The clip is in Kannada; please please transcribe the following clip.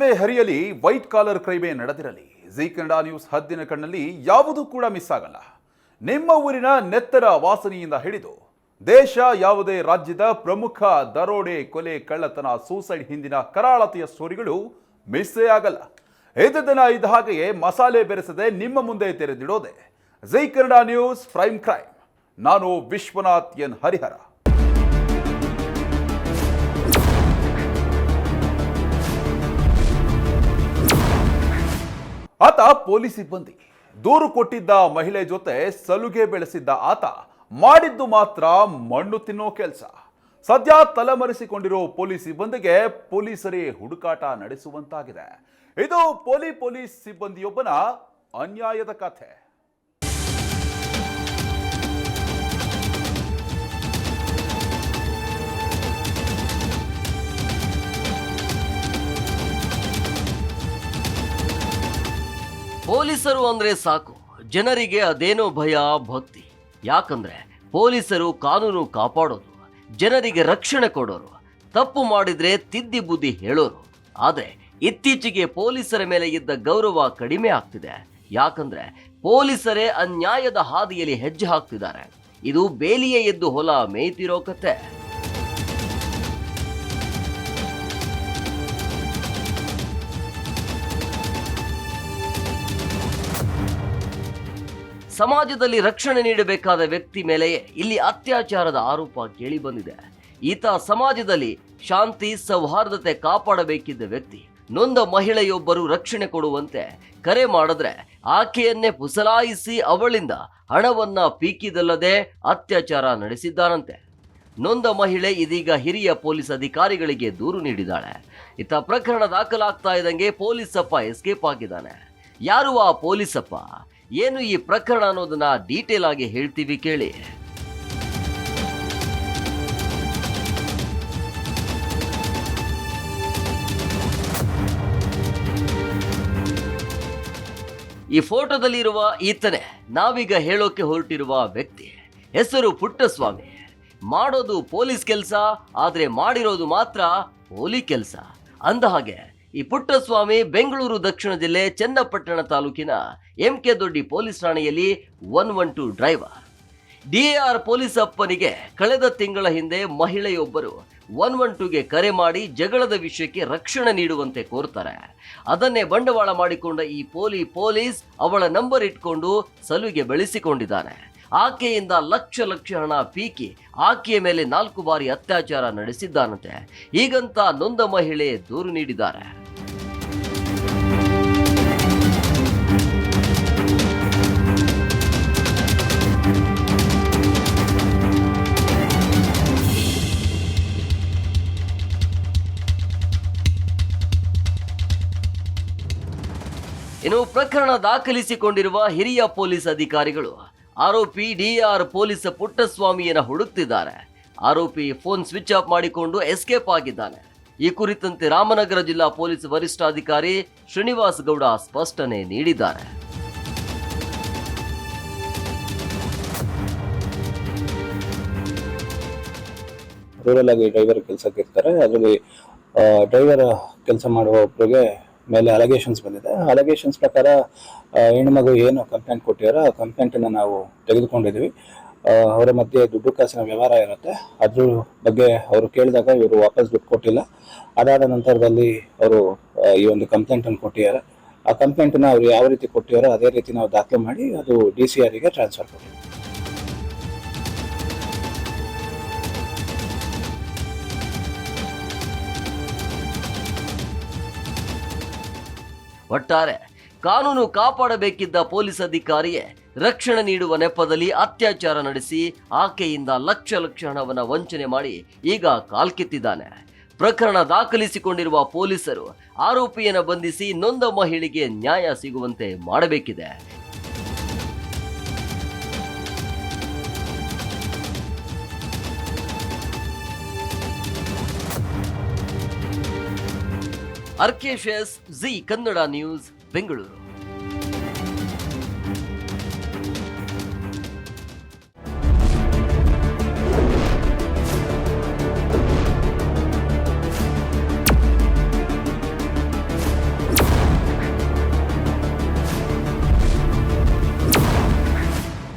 ಕಾಲುವೆ ಹರಿಯಲಿ, ವೈಟ್ ಕಾಲರ್ ಕ್ರೈಮೇ ನಡೆದಿರಲಿ, ಜೀ ಕನ್ನಡ ನ್ಯೂಸ್ ಹದ್ದಿನ ಕಣ್ಣಲ್ಲಿ ಯಾವುದೂ ಕೂಡ ಮಿಸ್ ಆಗಲ್ಲ. ನಿಮ್ಮ ಊರಿನ ನೆತ್ತರ ವಾಸನೆಯಿಂದ ಹಿಡಿದು ದೇಶ ಯಾವುದೇ ರಾಜ್ಯದ ಪ್ರಮುಖ ದರೋಡೆ, ಕೊಲೆ, ಕಳ್ಳತನ, ಸೂಸೈಡ್ ಹಿಂದಿನ ಕರಾಳತೆಯ ಸ್ಟೋರಿಗಳು ಮಿಸ್ಸೇ ಆಗಲ್ಲ. ಇದನ್ನ ಇದ್ದ ಹಾಗೆಯೇ ಮಸಾಲೆ ಬೆರೆಸದೆ ನಿಮ್ಮ ಮುಂದೆ ತೆರೆದಿಡೋದೆ Zee Kannada news prime crime. ನಾನು ವಿಶ್ವನಾಥ್ ಎನ್ ಹರಿಹರ. ಆತ ಪೊಲೀಸ್ ಸಿಬ್ಬಂದಿ. ದೂರು ಕೊಟ್ಟಿದ್ದ ಮಹಿಳೆ ಜೊತೆ ಸಲುಗೆ ಬೆಳೆಸಿದ್ದ ಆತ ಮಾಡಿದ್ದು ಮಾತ್ರ ಮಣ್ಣು ತಿನ್ನೋ ಕೆಲಸ. ಸದ್ಯ ತಲೆಮರೆಸಿಕೊಂಡಿರೋ ಪೊಲೀಸ್ ಸಿಬ್ಬಂದಿಗೆ ಪೊಲೀಸರೇ ಹುಡುಕಾಟ ನಡೆಸುವಂತಾಗಿದೆ. ಇದು ಪೊಲೀಸ್ ಸಿಬ್ಬಂದಿಯೊಬ್ಬನ ಅನ್ಯಾಯದ ಕಥೆ. ಪೊಲೀಸರು ಅಂದ್ರೆ ಸಾಕು, ಜನರಿಗೆ ಅದೇನೋ ಭಯ, ಭಕ್ತಿ. ಯಾಕಂದ್ರೆ ಪೊಲೀಸರು ಕಾನೂನು ಕಾಪಾಡೋರು, ಜನರಿಗೆ ರಕ್ಷಣೆ ಕೊಡೋರು, ತಪ್ಪು ಮಾಡಿದ್ರೆ ತಿದ್ದಿ ಬುದ್ಧಿ ಹೇಳೋರು. ಆದ್ರೆ ಇತ್ತೀಚೆಗೆ ಪೊಲೀಸರ ಮೇಲೆ ಇದ್ದ ಗೌರವ ಕಡಿಮೆ ಆಗ್ತಿದೆ. ಯಾಕಂದ್ರೆ ಪೊಲೀಸರೇ ಅನ್ಯಾಯದ ಹಾದಿಯಲ್ಲಿ ಹೆಜ್ಜೆ ಹಾಕ್ತಿದ್ದಾರೆ. ಇದು ಬೇಲಿಯೇ ಎದ್ದು ಹೊಲ ಮೇಯ್ತಿರೋ ಕತೆ. ಸಮಾಜದಲ್ಲಿ ರಕ್ಷಣೆ ನೀಡಬೇಕಾದ ವ್ಯಕ್ತಿ ಮೇಲೆಯೇ ಇಲ್ಲಿ ಅತ್ಯಾಚಾರದ ಆರೋಪ ಕೇಳಿ ಬಂದಿದೆ. ಈತ ಸಮಾಜದಲ್ಲಿ ಶಾಂತಿ ಸೌಹಾರ್ದತೆ ಕಾಪಾಡಬೇಕಿದ್ದ ವ್ಯಕ್ತಿ. ನೊಂದ ಮಹಿಳೆಯೊಬ್ಬರು ರಕ್ಷಣೆ ಕೊಡುವಂತೆ ಕರೆ ಮಾಡಿದ್ರೆ ಆಕೆಯನ್ನೇ ಪುಸಲಾಯಿಸಿ ಅವಳಿಂದ ಹಣವನ್ನ ಪೀಕಿದಲ್ಲದೆ ಅತ್ಯಾಚಾರ ನಡೆಸಿದ್ದಾನಂತೆ. ನೊಂದ ಮಹಿಳೆ ಇದೀಗ ಹಿರಿಯ ಪೊಲೀಸ್ ಅಧಿಕಾರಿಗಳಿಗೆ ದೂರು ನೀಡಿದ್ದಾಳೆ. ಈತ ಪ್ರಕರಣ ದಾಖಲಾಗ್ತಾ ಇದ್ದಂಗೆ ಪೊಲೀಸಪ್ಪ ಎಸ್ಕೇಪ್ ಆಗಿದ್ದಾನೆ. ಯಾರು ಆ ಪೊಲೀಸಪ್ಪ, ಏನು ಈ ಪ್ರಕರಣ ಅನ್ನೋದನ್ನ ಡೀಟೇಲ್ ಆಗಿ ಹೇಳ್ತೀವಿ, ಕೇಳಿ. ಈ ಫೋಟೋದಲ್ಲಿರುವ ಈತನೇ ನಾವೀಗ ಹೇಳೋಕೆ ಹೊರಟಿರುವ ವ್ಯಕ್ತಿ. ಹೆಸರು ಪುಟ್ಟಸ್ವಾಮಿ. ಮಾಡೋದು ಪೊಲೀಸ್ ಕೆಲಸ, ಆದ್ರೆ ಮಾಡಿರೋದು ಮಾತ್ರ ಪೊಲೀ ಕೆಲಸ. ಅಂದ ಹಾಗೆ ಈ ಪುಟ್ಟಸ್ವಾಮಿ ಬೆಂಗಳೂರು ದಕ್ಷಿಣ ಜಿಲ್ಲೆ ಚನ್ನಪಟ್ಟಣ ತಾಲೂಕಿನ MK ದೊಡ್ಡಿ ಪೊಲೀಸ್ ಠಾಣೆಯಲ್ಲಿ 112 ಡ್ರೈವರ್. DAR ಪೊಲೀಸ್ ಅಪ್ಪನಿಗೆ ಕಳೆದ ತಿಂಗಳ ಹಿಂದೆ ಮಹಿಳೆಯೊಬ್ಬರು 112ಗೆ ಕರೆ ಮಾಡಿ ಜಗಳದ ವಿಷಯಕ್ಕೆ ರಕ್ಷಣೆ ನೀಡುವಂತೆ ಕೋರ್ತಾರೆ. ಅದನ್ನೇ ಬಂಡವಾಳ ಮಾಡಿಕೊಂಡ ಈ ಪೊಲೀಸ್ ಅವಳ ನಂಬರ್ ಇಟ್ಕೊಂಡು ಸಲುಗೆ ಬೆಳೆಸಿಕೊಂಡಿದ್ದಾನೆ. ಆಕೆಯಿಂದ ಲಕ್ಷ ಹಣ ಪೀಕಿ ಆಕೆಯ ಮೇಲೆ 4 ಬಾರಿ ಅತ್ಯಾಚಾರ ನಡೆಸಿದ್ದಾನಂತೆ. ಹೀಗಂತ ನೊಂದ ಮಹಿಳೆ ದೂರು ನೀಡಿದ್ದಾರೆ. ಇನ್ನು ಪ್ರಕರಣ ದಾಖಲಿಸಿಕೊಂಡಿರುವ ಹಿರಿಯ ಪೊಲೀಸ್ ಅಧಿಕಾರಿಗಳು ಆರೋಪಿ DAR ಪೊಲೀಸ್ ಪುಟ್ಟಸ್ವಾಮಿಯನ್ನ ಹುಡುಕ್ತಿದ್ದಾರೆ. ಆರೋಪಿ ಫೋನ್ ಸ್ವಿಚ್ ಆಫ್ ಮಾಡಿಕೊಂಡು ಎಸ್ಕೇಪ್ ಆಗಿದ್ದಾನೆ. ಈ ಕುರಿತಂತೆ ರಾಮನಗರ ಜಿಲ್ಲಾ ಪೊಲೀಸ್ ವರಿಷ್ಠಾಧಿಕಾರಿ ಶ್ರೀನಿವಾಸ್ ಗೌಡ ಸ್ಪಷ್ಟನೆ ನೀಡಿದ್ದಾರೆ. ರೂರಲ್ ಆಗಿ ಡ್ರೈವರ್ ಕೆಲಸಕ್ಕೆ ಇರ್ತಾರೆ. ಅದರಲ್ಲಿ ಡ್ರೈವರ್ ಕೆಲಸ ಮಾಡುವ ಒಬ್ಬರಿಗೆ ಮೇಲೆ ಅಲಿಗೇಷನ್ಸ್ ಬಂದಿದೆ. ಅಲಿಗೇಷನ್ಸ್ ಪ್ರಕಾರ ಹೆಣ್ಮಗು ಏನು ಕಂಪ್ಲೇಂಟ್ ಕೊಟ್ಟಿರೋ ಆ ಕಂಪ್ಲೇಂಟನ್ನು ನಾವು ತೆಗೆದುಕೊಂಡಿದ್ವಿ. ಅವರ ಮಧ್ಯೆ ದುಡ್ಡು ಕಾಸಿನ ವ್ಯವಹಾರ ಇರುತ್ತೆ. ಅದ್ರ ಬಗ್ಗೆ ಅವರು ಕೇಳಿದಾಗ ಇವರು ವಾಪಸ್ ದುಡ್ಡು ಕೊಟ್ಟಿಲ್ಲ. ಅದಾದ ನಂತರದಲ್ಲಿ ಅವರು ಈ ಒಂದು ಕಂಪ್ಲೇಂಟನ್ನು ಕೊಟ್ಟಿದ್ದಾರೆ. ಆ ಕಂಪ್ಲೇಂಟನ್ನು ಅವರು ಯಾವ ರೀತಿ ಕೊಟ್ಟಿದ್ದಾರೋ ಅದೇ ರೀತಿ ನಾವು ದಾಖಲೆ ಮಾಡಿ ಅದು DCRಗೆ ಟ್ರಾನ್ಸ್ಫರ್ ಕೊಟ್ಟಿದ್ದೀವಿ. ಒಟ್ಟಾರೆ ಕಾನೂನು ಕಾಪಾಡಬೇಕಿದ್ದ ಪೊಲೀಸ್ ಅಧಿಕಾರಿಯೇ ರಕ್ಷಣೆ ನೀಡುವ ನೆಪದಲ್ಲಿ ಅತ್ಯಾಚಾರ ನಡೆಸಿ ಆಕೆಯಿಂದ ಲಕ್ಷ ಹಣವನ್ನು ವಂಚನೆ ಮಾಡಿ ಈಗ ಕಾಲ್ಕಿತ್ತಿದ್ದಾನೆ. ಪ್ರಕರಣ ದಾಖಲಿಸಿಕೊಂಡಿರುವ ಪೊಲೀಸರು ಆರೋಪಿಯನ್ನು ಬಂಧಿಸಿ ನೊಂದ ಮಹಿಳೆಗೆ ನ್ಯಾಯ ಸಿಗುವಂತೆ ಮಾಡಬೇಕಿದೆ. ಅರ್ಕೇಶ್, ಜೀ ಕನ್ನಡ ನ್ಯೂಸ್, ಬೆಂಗಳೂರು.